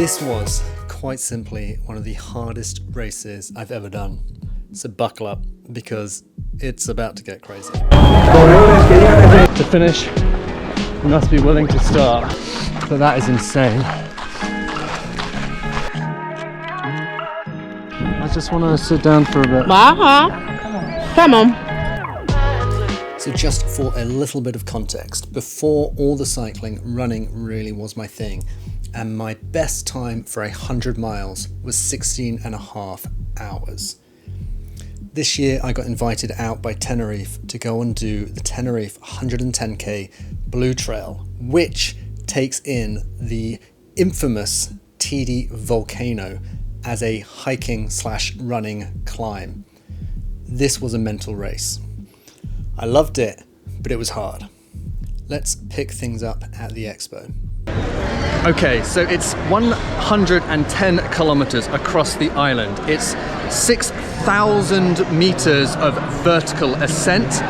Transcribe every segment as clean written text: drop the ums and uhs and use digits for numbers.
This was quite simply one of the hardest races I've ever done. So buckle up because it's about to get crazy. To finish, you must be willing to start. But that is insane. I just want to sit down for a bit. Come on. So just for a little bit of context, before all the cycling, running really was my thing. And my best time for 100 miles was 16.5 hours. This year I got invited out by Tenerife to go and do the Tenerife 110k Blue Trail, which takes in the infamous TD volcano as a hiking/running climb. This was a mental race. I loved it, but it was hard. Let's pick things up at the expo. Okay, so it's 110 kilometers across the island. It's 6,000 meters of vertical ascent.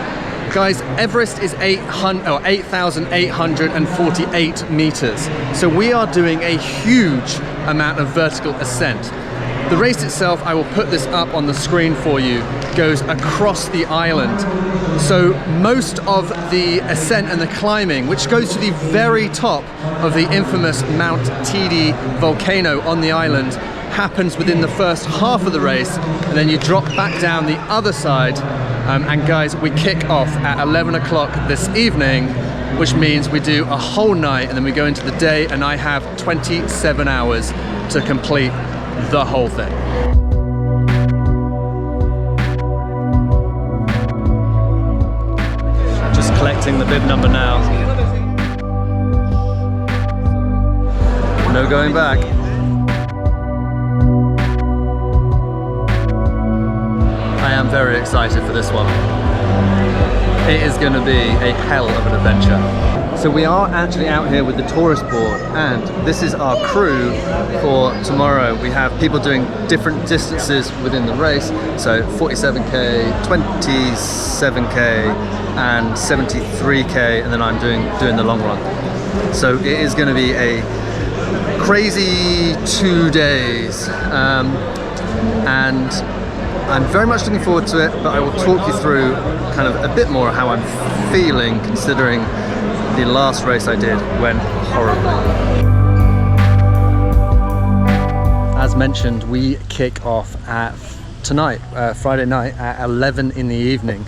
Guys, Everest is 8,848 meters. So we are doing a huge amount of vertical ascent. The race itself, I will put this up on the screen for you, goes across the island. So most of the ascent and the climbing, which goes to the very top of the infamous Mount TD volcano on the island, happens within the first half of the race, and then you drop back down the other side. And guys, we kick off at 11 o'clock this evening, which means we do a whole night and then we go into the day, and I have 27 hours to complete the whole thing. Just collecting the bib number now. No going back. I am very excited for this one. It is going to be a hell of an adventure. So we are actually out here with the tourist board, and this is our crew for tomorrow. We have people doing different distances within the race, so 47k, 27k and 73k, and then I'm doing the long run. So it is going to be a crazy 2 days, and I'm very much looking forward to it, but I will talk you through kind of a bit more how I'm feeling, considering the last race I did went horribly. As mentioned, we kick off at tonight, Friday night at 11 in the evening,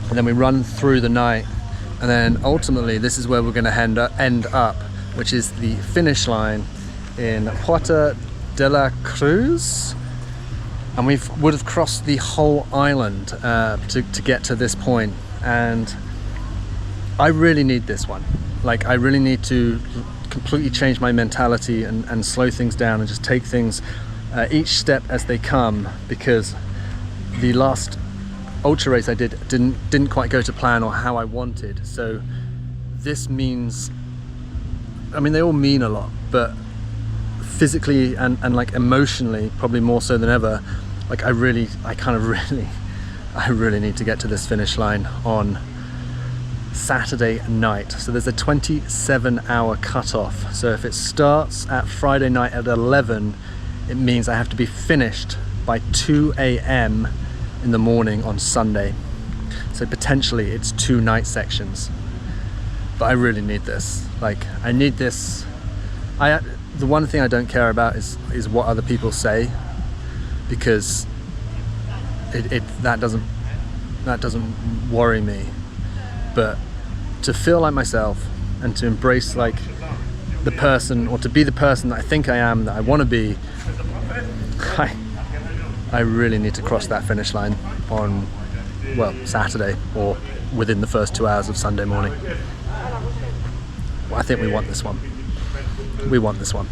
and then we run through the night, and then ultimately this is where we're going to end up, which is the finish line in Puerto de la Cruz. And we would have crossed the whole island to get to this point, and I really need this one. Like, I really need to completely change my mentality and slow things down and just take things each step as they come, because the last ultra race I didn't quite go to plan or how I wanted. So this means, I mean, they all mean a lot, but physically and like emotionally, probably more so than ever, like I really need to get to this finish line on Saturday night. So there's a 27-hour cutoff. So if it starts at Friday night at 11, it means I have to be finished by 2 a.m. in the morning on Sunday. So potentially it's 2 night sections. But I really need this. Like, I need this. The one thing I don't care about is what other people say, because that doesn't worry me. But to feel like myself and to embrace like the person, or to be the person that I think I am, that I want to be, I really need to cross that finish line on, well, Saturday or within the first 2 hours of Sunday morning. Well, I think we want this one. We want this one.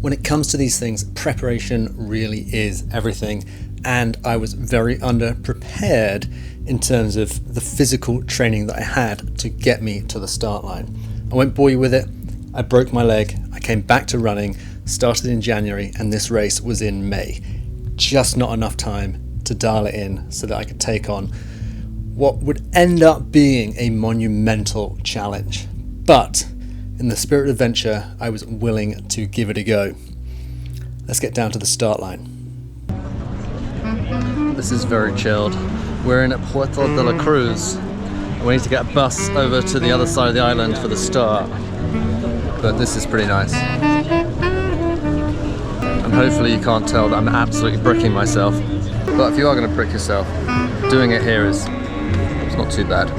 When it comes to these things, preparation really is everything, and I was very underprepared in terms of the physical training that I had to get me to the start line. I won't bore you with it. I broke my leg, I came back to running, started in January, and this race was in May. Just not enough time to dial it in so that I could take on what would end up being a monumental challenge. But in the spirit of adventure, I was willing to give it a go. Let's get down to the start line. This is very chilled. We're in Puerto de la Cruz. We need to get a bus over to the other side of the island for the start. But this is pretty nice. And hopefully you can't tell that I'm absolutely bricking myself. But if you are going to brick yourself, doing it here is it's not too bad.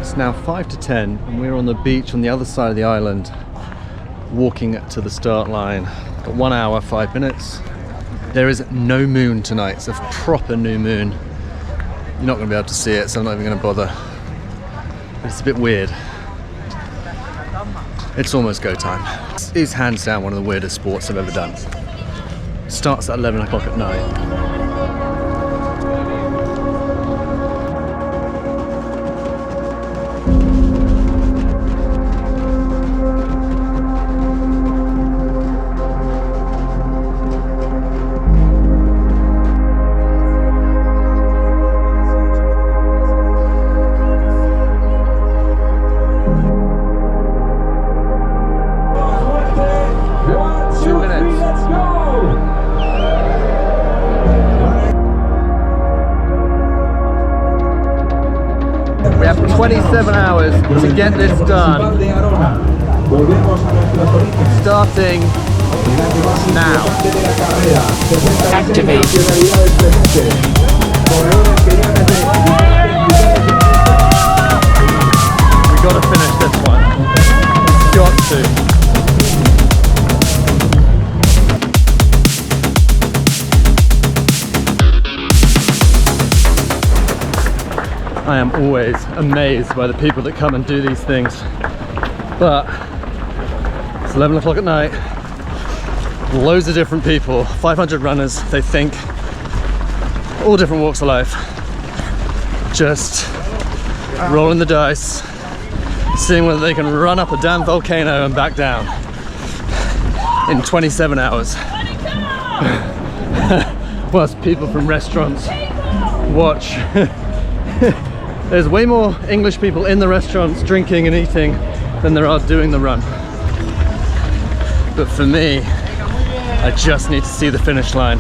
It's now 5 to 10 and we're on the beach on the other side of the island, walking to the start line. Got 1 hour, 5 minutes. There is no moon tonight. It's a proper new moon. You're not going to be able to see it, so I'm not even going to bother. But it's a bit weird. It's almost go time. This is hands down one of the weirdest sports I've ever done. Starts at 11 o'clock at night. We have 27 hours to get this done. Starting now. Activate. We gotta finish this one. Got to. I am always amazed by the people that come and do these things, but it's 11 o'clock at night, loads of different people, 500 runners, they think, all different walks of life, just rolling the dice, seeing whether they can run up a damn volcano and back down in 27 hours. Whilst people from restaurants watch. There's way more English people in the restaurants drinking and eating than there are doing the run. But for me, I just need to see the finish line.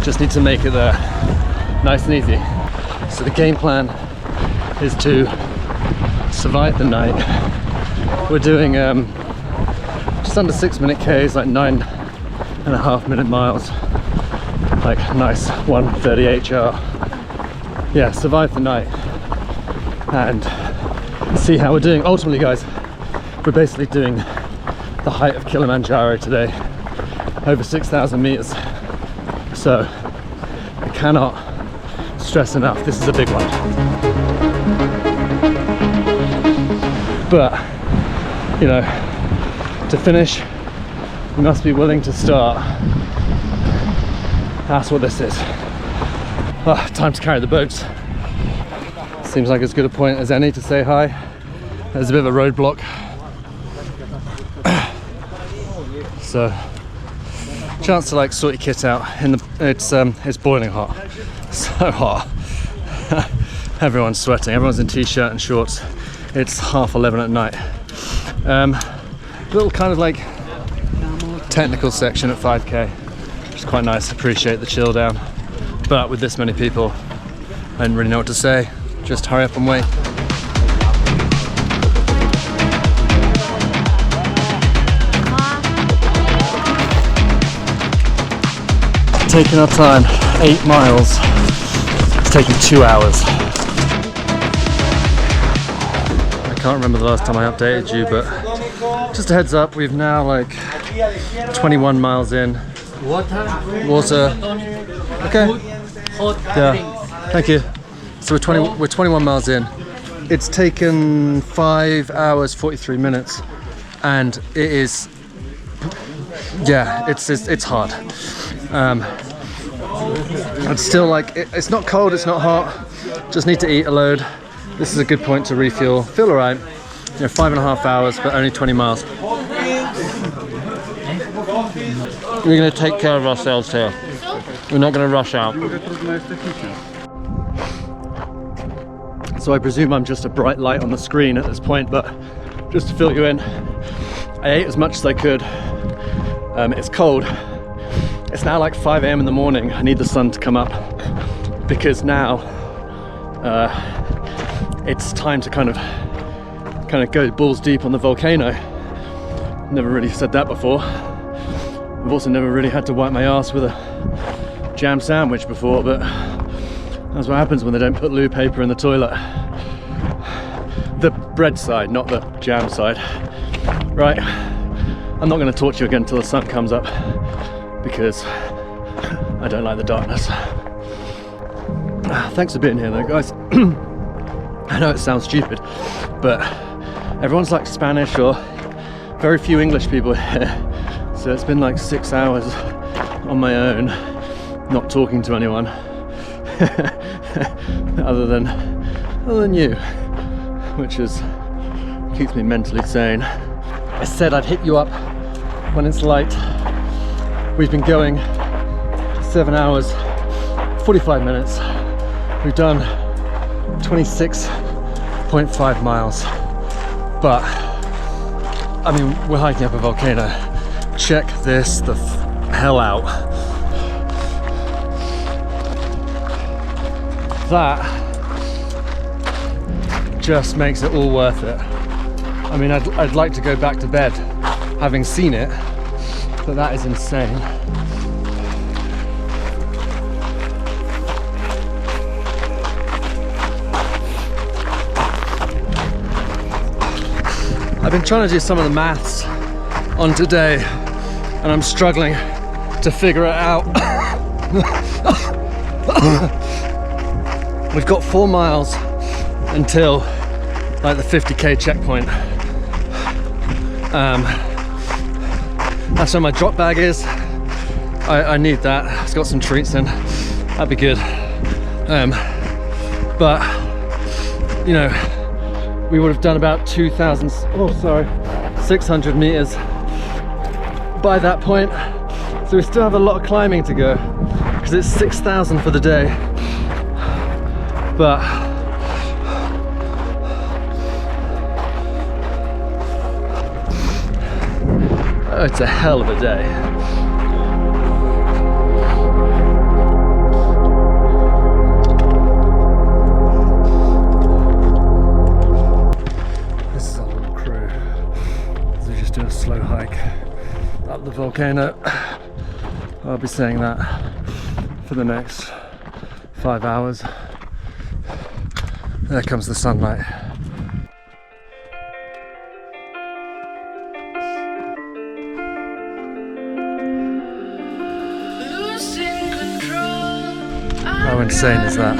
Just need to make it there. Nice and easy. So the game plan is to survive the night. We're doing just under 6-minute Ks, like 9.5-minute miles. Like nice 1:30 HR. Yeah, survive the night and see how we're doing. Ultimately, guys, we're basically doing the height of Kilimanjaro today, over 6,000 meters. So I cannot stress enough, this is a big one. But, you know, to finish, you must be willing to start. That's what this is. Oh, time to carry the boats. Seems like as good a point as any to say hi. There's a bit of a roadblock. So, chance to like sort your kit out. It's boiling hot. So hot. Everyone's sweating. Everyone's in t-shirt and shorts. It's 11:30 at night. Little kind of like technical section at 5k, which is quite nice. Appreciate the chill down. But with this many people, I didn't really know what to say. Just hurry up and wait. Taking our time, 8 miles. It's taking 2 hours. I can't remember the last time I updated you, but just a heads up, we've now like 21 miles in. Water. Okay. Yeah. Thank you. So we're 21 miles in. It's taken 5 hours 43 minutes, and it is, yeah, it's hard. It's still like it's not cold, it's not hot. Just need to eat a load. This is a good point to refuel. Feel alright. You know, 5.5 hours, but only 20 miles. We're going to take care of ourselves here. We're not going to rush out. so I presume I'm just a bright light on the screen at this point, but just to fill you in, I ate as much as I could. It's cold. It's now like 5 AM in the morning. I need the sun to come up because now it's time to kind of go balls deep on the volcano. Never really said that before. I've also never really had to wipe my ass with a jam sandwich before, but that's what happens when they don't put loo paper in the toilet. The bread side, not the jam side. Right, I'm not going to torture you again until the sun comes up because I don't like the darkness. Thanks for being here though, guys. I know it sounds stupid, but everyone's like Spanish or very few English people here. So it's been like 6 hours on my own, not talking to anyone other than you, which keeps me mentally sane. I said I'd hit you up when it's light. We've been going 7 hours, 45 minutes. We've done 26.5 miles, but I mean, we're hiking up a volcano. Check this the hell out. That just makes it all worth it. I mean, I'd like to go back to bed having seen it, but that is insane. I've been trying to do some of the maths on today and I'm struggling to figure it out. We've got 4 miles until like the 50k checkpoint. That's where my drop bag is. I need that. It's got some treats in. That'd be good. But you know, we would have done about 600 meters by that point. So we still have a lot of climbing to go because it's 6,000 for the day. But it's a hell of a day. This is a little crew. So we just do a slow hike up the volcano. I'll be saying that for the next 5 hours. There comes the sunlight. How insane is that?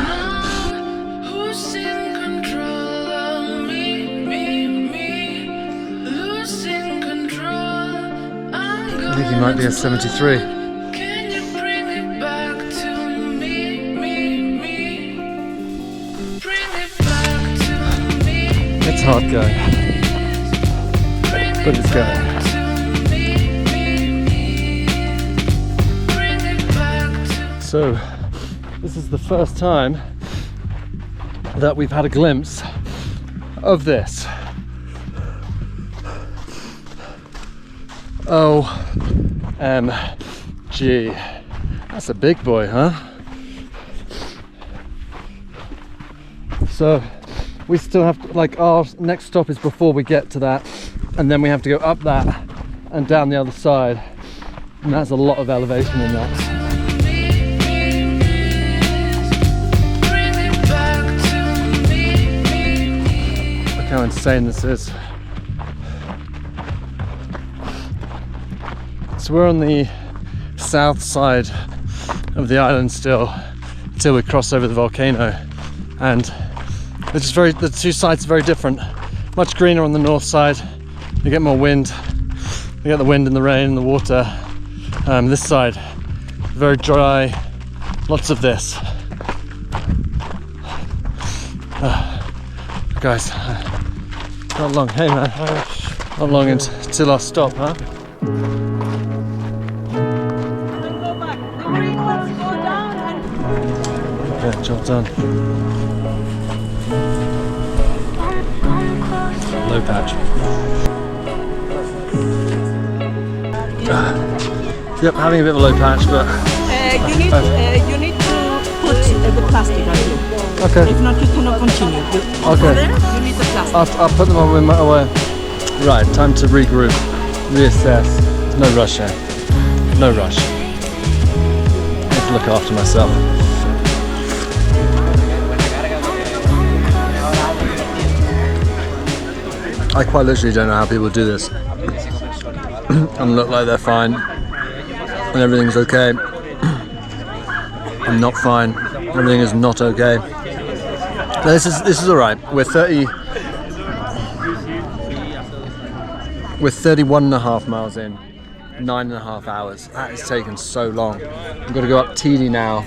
I think he might be a 73. It's hard going, but it's going. So, this is the first time that we've had a glimpse of this. OMG. That's a big boy, huh? So we still have to, like, our next stop is before we get to that, and then we have to go up that and down the other side, and that's a lot of elevation in that. Look how insane this is. So we're on the south side of the island still until we cross over the volcano, and the two sides are very different. Much greener on the north side. You get more wind. You get the wind and the rain and the water. This side, very dry. Lots of this. Guys, not long. Hey man, not long until our stop, huh? Yeah, job done. Low patch. Yep, having a bit of a low patch, but you need to put the plastic on you. okay. If not, you cannot continue. Okay. There, you need the plastic. I'll put them away. Right, time to regroup, reassess. There's no rush here. No rush. I have to look after myself. I quite literally don't know how people do this and look like they're fine and everything's okay. I'm not fine. Everything is not okay. This is all right. We're 31.5 miles in, 9.5 hours. That has taken so long. We've got to go up TD now.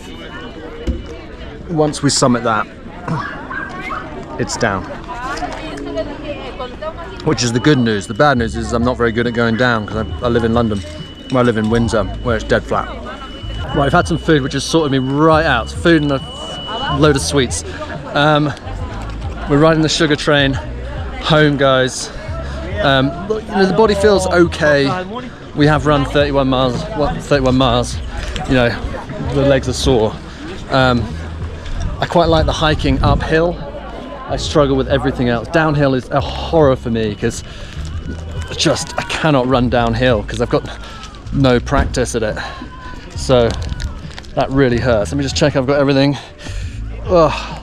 Once we summit that, it's down. Which is the good news. The bad news is I'm not very good at going down because I live in London. Well, I live in Windsor, where it's dead flat. Right, I've had some food which has sorted me right out. Food and a load of sweets. We're riding the sugar train home, guys. The body feels okay. We have run 31 miles. You know, the legs are sore. I quite like the hiking uphill. I struggle with everything else. Downhill is a horror for me because I cannot run downhill because I've got no practice at it. So that really hurts. Let me just check I've got everything. Oh.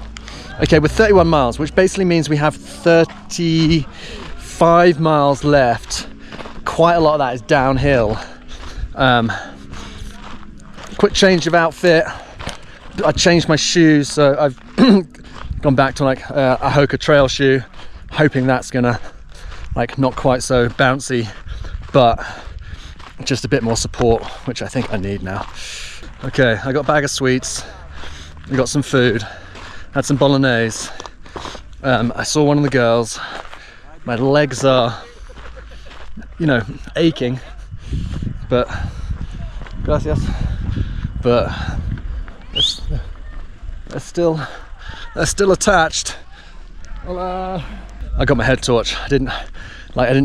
Okay, we're 31 miles, which basically means we have 35 miles left. Quite a lot of that is downhill. Quick change of outfit. I changed my shoes, so I've gone back to like a Hoka trail shoe, hoping that's gonna like not quite so bouncy, but just a bit more support, which I think I need now. Okay, I got a bag of sweets, I got some food, had some bolognese. I saw one of the girls. My legs are, you know, aching, but gracias. But they're still attached. Hola. I got my head torch. I didn't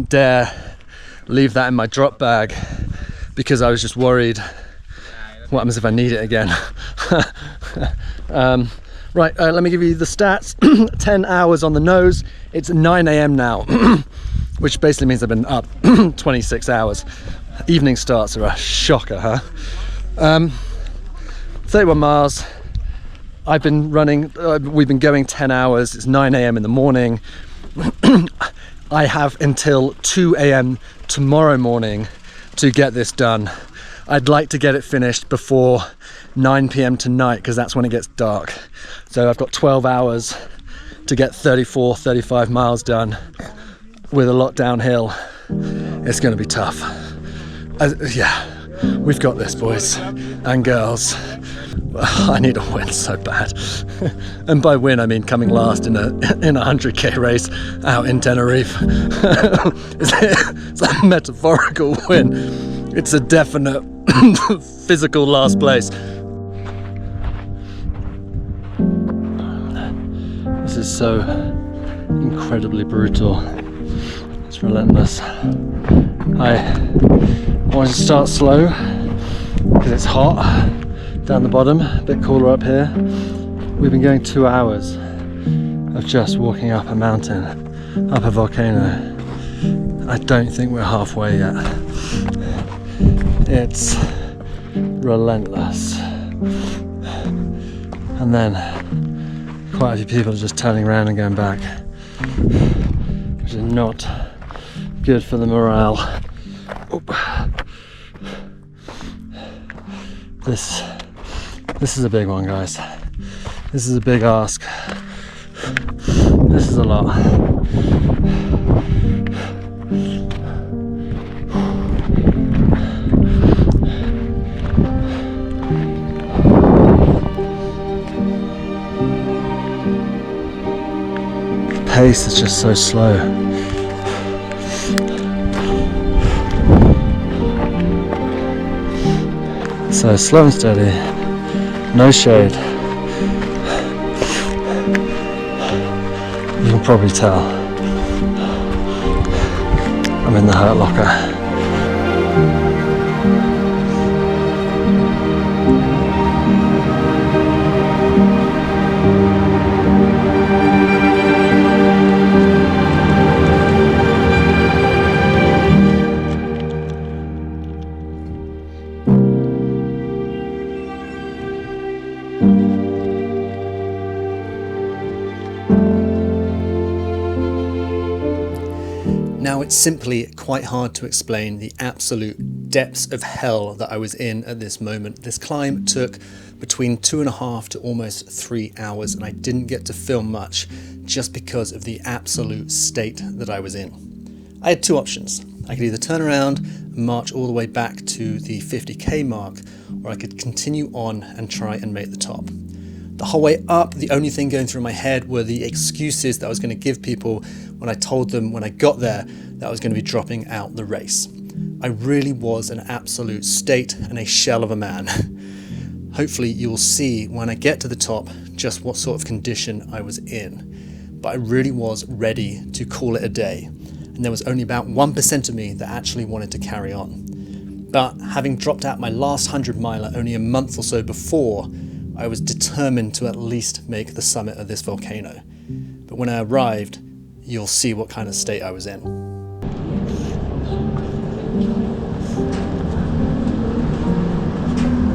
dare leave that in my drop bag because I was just worried what happens if I need it again. Right, let me give you the stats. 10 hours on the nose. It's 9 AM now, which basically means I've been up 26 hours. Evening starts are a shocker, huh? 31 miles. I've been running, we've been going 10 hours. It's 9 AM in the morning. I have until 2 AM tomorrow morning to get this done. I'd like to get it finished before 9 PM tonight because that's when it gets dark. So I've got 12 hours to get 35 miles done with a lot downhill. It's going to be tough. Yeah, we've got this, boys and girls. I need a win so bad. And by win, I mean coming last in a 100k race out in Tenerife. It's a metaphorical win. It's a definite physical last place. This is so incredibly brutal. It's relentless. I wanted to start slow because it's hot down the bottom, a bit cooler up here. We've been going 2 hours of just walking up a mountain, up a volcano. I don't think we're halfway yet. It's relentless. And then quite a few people are just turning around and going back, which is not good for the morale. Oop. This is a big one, guys. This is a big ask. This is a lot. The pace is just so slow. So slow and steady, no shade. You can probably tell. I'm in the hurt locker. Now, it's simply quite hard to explain the absolute depths of hell that I was in at this moment. This climb took between 2.5 to almost 3 hours, and I didn't get to film much just because of the absolute state that I was in. I had two options. I could either turn around and march all the way back to the 50k mark, or I could continue on and try and make the top. The whole way up, the only thing going through my head were the excuses that I was going to give people when I told them when I got there that I was going to be dropping out the race. I really was an absolute state and a shell of a man. Hopefully you will see when I get to the top just what sort of condition I was in. But I really was ready to call it a day. And there was only about 1% of me that actually wanted to carry on. But having dropped out my last 100 miler only a month or so before, I was determined to at least make the summit of this volcano. But when I arrived, you'll see what kind of state I was in.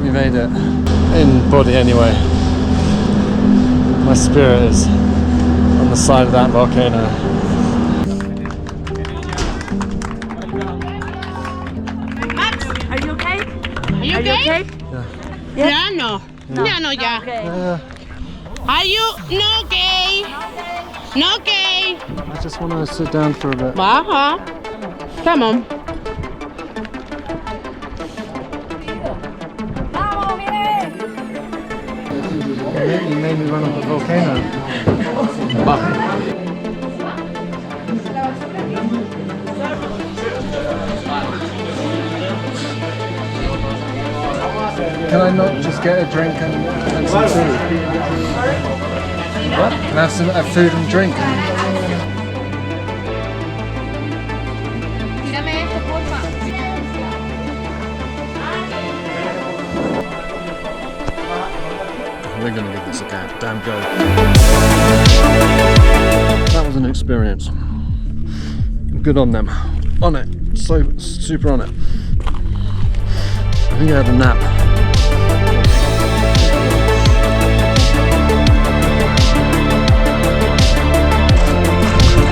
We made it. In body anyway. My spirit is on the side of that volcano. Max, are you okay? Are you okay? Yeah. No. Yeah. Okay. Are you no gay? No gay. I just want to sit down for a bit. Come on. You made me run up the volcano. Can I not just get a drink and some food? What? Can I have some food and drink? We're going to give this a damn go. That was an experience. Good on them. On it. So super on it. I think I had a nap.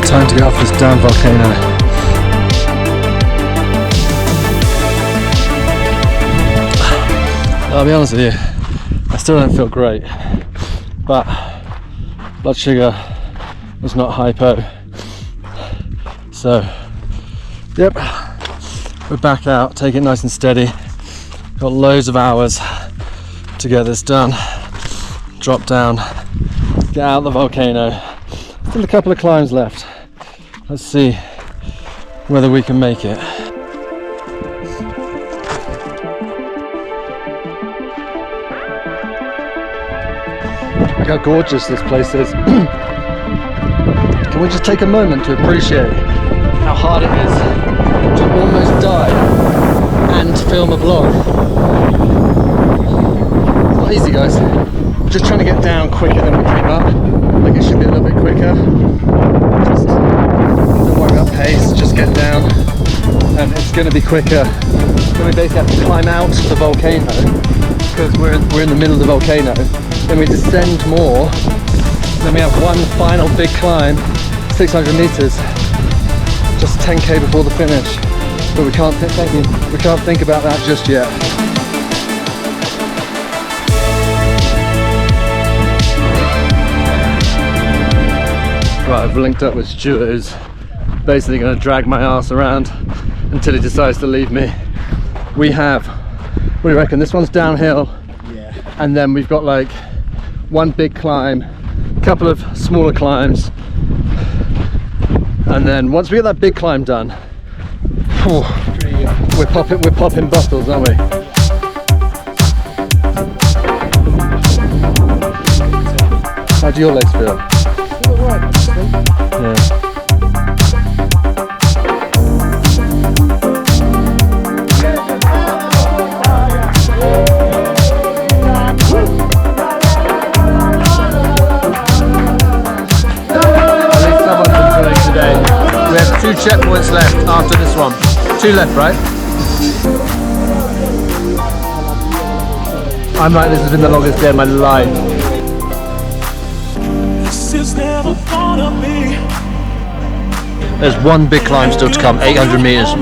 Time to get off this damn volcano. I'll be honest with you, I still don't feel great, but blood sugar was not hypo, so yep, we're back out, take it nice and steady. Got loads of hours to get this done, drop down, get out the volcano. Still a couple of climbs left. Let's see whether we can make it. Look how gorgeous this place is. Can we just take a moment to appreciate how hard it is to almost die and film a vlog? It's not easy, guys. Just trying to get down quicker than we came up. Like it should be a little bit quicker. Just don't worry about pace, just get down and it's going to be quicker. Then we basically have to climb out the volcano because we're in the middle of the volcano. Then we descend more. Then we have one final big climb, 600 meters, just 10k before the finish. But we can't think about that just yet. Right, I've linked up with Stuart, who's basically going to drag my ass around until he decides to leave me. We have, what do you reckon, this one's downhill, yeah, and then we've got like one big climb, a couple of smaller climbs, and then once we get that big climb done, we're popping bottles, aren't we? How do your legs feel? Yeah. 2 left, right? I'm like, this has been the longest day of my life. There's one big climb still to come, 800 meters.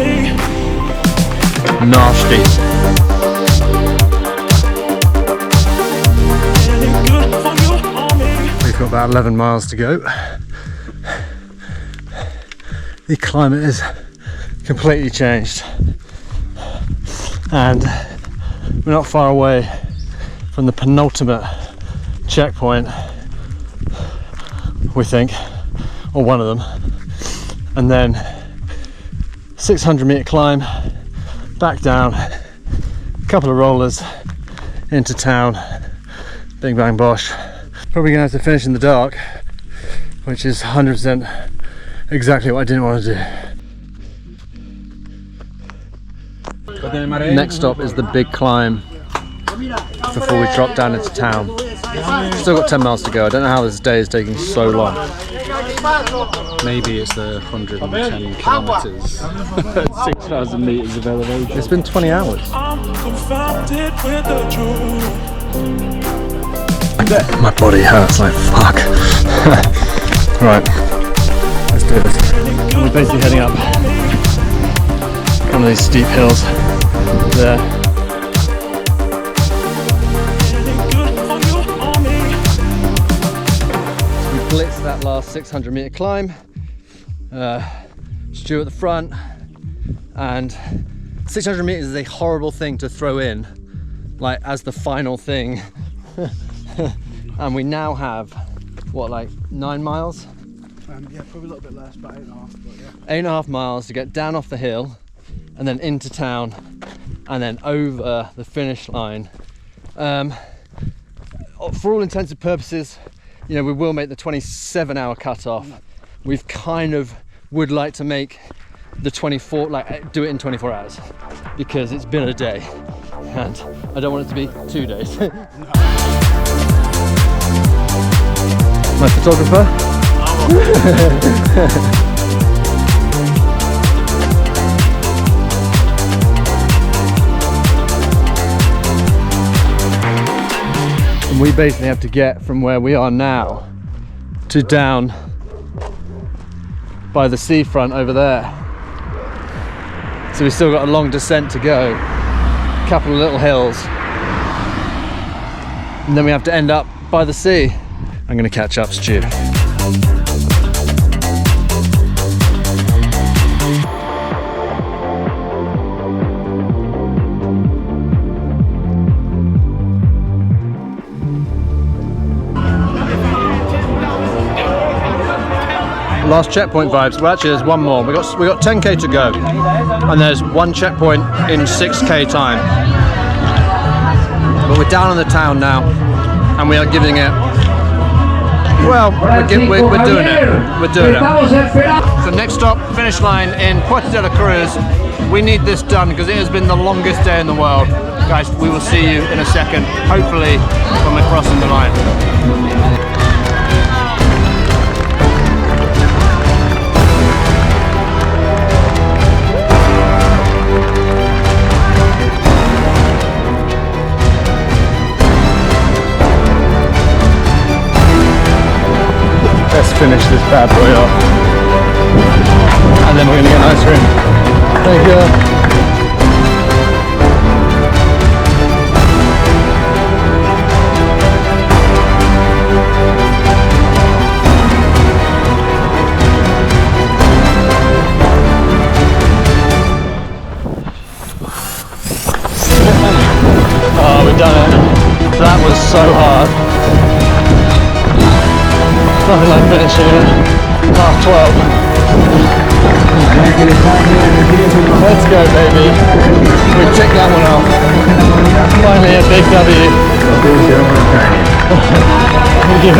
Nasty. We've got about 11 miles to go. The climate is completely changed. And we're not far away from the penultimate checkpoint, we think, or one of them. And then 600 meter climb, back down, a couple of rollers into town, bing bang bosh. Probably gonna have to finish in the dark, which is 100% exactly what I didn't want to do. Next stop is the big climb before we drop down into town. Still got 10 miles to go. I don't know how this day is taking so long. Maybe it's the 110 kilometers, 6,000 meters of elevation. It's been 20 hours. My body hurts like fuck. Right, let's do this. And we're basically heading up one of these steep hills there. We blitzed that last 600 meter climb. Stu at the front, and 600 meters is a horrible thing to throw in, like as the final thing. And we now have what, like 9 miles? Yeah, probably a little bit less, but 8.5. But yeah. 8.5 miles to get down off the hill, and then into town, and then over the finish line. For all intents and purposes, you know, we will make the 27-hour cutoff. We've kind of would like to make the 24, like do it in 24 hours, because it's been a day, and I don't want it to be 2 days. My photographer. And we basically have to get from where we are now to down by the seafront over there. So we've still got a long descent to go, a couple of little hills, and then we have to end up by the sea. I'm gonna catch up, Stu. Last checkpoint vibes. Well, actually, there's one more. We got 10k to go, and there's one checkpoint in 6k time. But we're down in the town now, and we are giving it. Well, we're doing it. We're doing it. So next stop, finish line in Puerto de la Cruz. We need this done because it has been the longest day in the world. Guys, we will see you in a second. Hopefully, when we're crossing the line. Let's finish this bad boy off, and then we're gonna get ice cream. Thank you. Oh, we've done it. That was so hard. Nothing like finishing at 12:30. Let's go, baby. We ticked that one off. Finally a big W. Thank you.